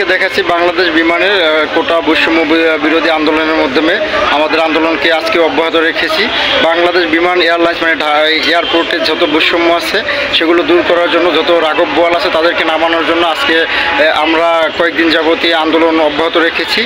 আপনাদেরকে দেখাচ্ছি বাংলাদেশ বিমানের কোটা বৈষম্য বিরোধী আন্দোলনের মাধ্যমে আমাদের আন্দোলনকে আজকে অব্যাহত রেখেছি। বাংলাদেশ বিমান এয়ারলাইন্স মানে এয়ারপোর্টে যত বৈষম্য আছে সেগুলো দূর করার জন্য, যত রাঘব বোয়াল আছে তাদেরকে নামানোর জন্য আজকে আমরা কয়েকদিন যাবতীয় আন্দোলন অব্যাহত রেখেছি।